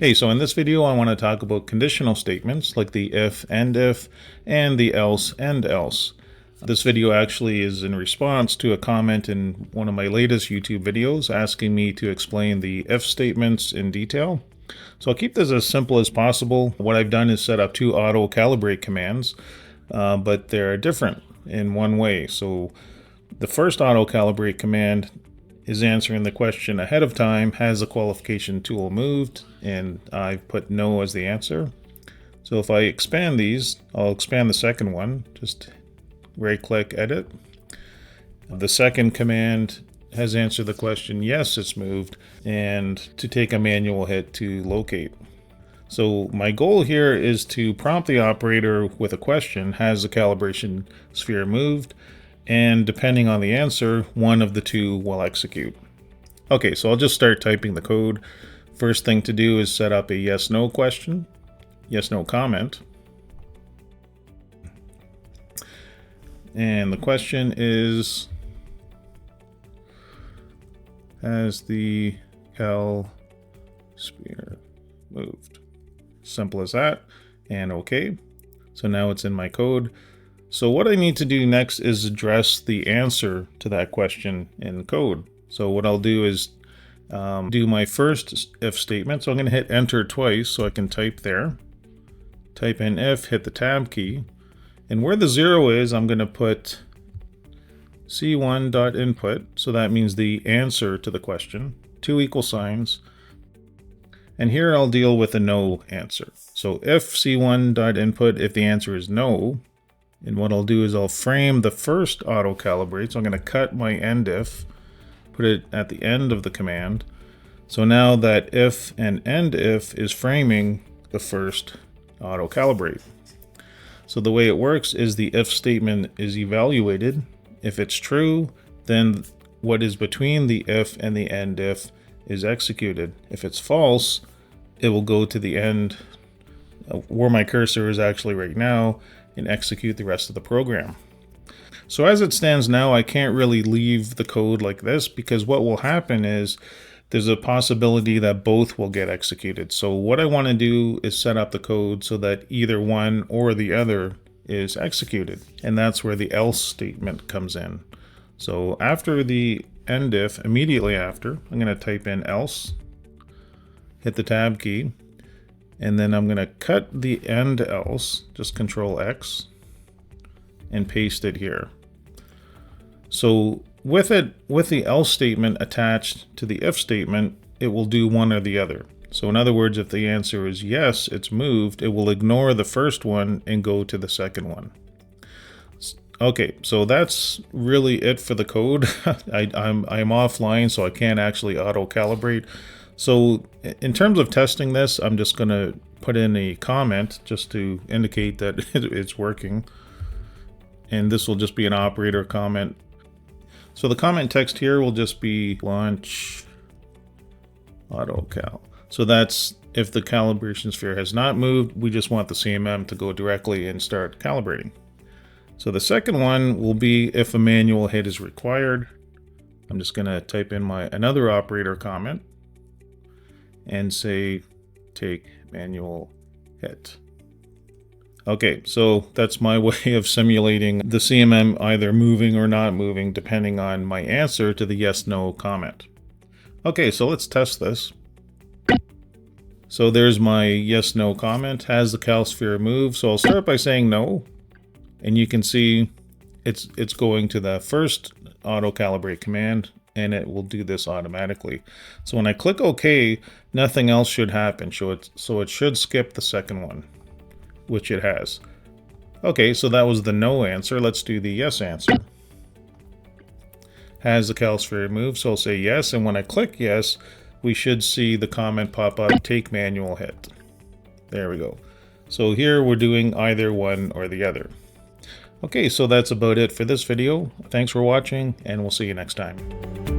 Hey, so in this video I want to talk about conditional statements like the if and the else and else. This video actually is in response to a comment in one of my latest YouTube videos asking me to explain the if statements in detail. So I'll keep this as simple as possible. What I've done is set up two auto calibrate commands, but they're different in one way. So the first auto calibrate command is answering the question ahead of time, has the qualification tool moved? And I've put no as the answer. So if I expand these, I'll expand the second one, just right click edit. The second command has answered the question, yes, it's moved, and to take a manual hit to locate. So my goal here is to prompt the operator with a question, has the calibration sphere moved? And depending on the answer, one of the two will execute. Okay, so I'll just start typing the code. First thing to do is set up a yes/no question, yes/no comment. And the question is, has the cal sphere moved? Simple as that, and okay. So now it's in my code. So what I need to do next is address the answer to that question in code. So what I'll do is do my first if statement. So I'm going to hit enter twice so I can type there. Type in if, hit the tab key. And where the 0 is, I'm going to put c1.input. So that means the answer to the question. 2 equal signs. And here I'll deal with a no answer. So if c1.input, if the answer is no, and what I'll do is I'll frame the first auto calibrate. So I'm going to cut my end if, put it at the end of the command. So now that if and end if is framing the first auto calibrate. So the way it works is the if statement is evaluated. If it's true, then what is between the if and the end if is executed. If it's false, it will go to the end where my cursor is actually right now and execute the rest of the program. So as it stands now, I can't really leave the code like this because what will happen is there's a possibility that both will get executed. So what I want to do is set up the code so that either one or the other is executed. And that's where the else statement comes in. So after the end if, immediately after, I'm going to type in else, hit the tab key, and then I'm going to cut the end else, just Control X, and paste it here. So with the else statement attached to the if statement, it will do one or the other. So in other words, if the answer is yes, it's moved, it will ignore the first one and go to the second one. Okay, so that's really it for the code. I'm offline, so I can't actually auto-calibrate. So in terms of testing this, I'm just going to put in a comment just to indicate that it's working. And this will just be an operator comment. So the comment text here will just be launch autocal. So that's if the calibration sphere has not moved, we just want the CMM to go directly and start calibrating. So the second one will be if a manual hit is required. I'm just going to type in another operator comment and say take manual hit. Okay, so that's my way of simulating the CMM either moving or not moving depending on my answer to the yes/no comment. Okay, so let's test this. So there's my yes/no comment. Has the cal sphere moved? So I'll start by saying no, and you can see it's going to the first auto calibrate command, and it will do this automatically. So when I click OK, nothing else should happen. So it should skip the second one, which it has. Okay, so that was the no answer. Let's do the yes answer. Has the cal sphere moved? So I'll say yes, and when I click yes, we should see the comment pop up, take manual hit. There we go. So here we're doing either one or the other. Okay, so that's about it for this video. Thanks for watching, and we'll see you next time.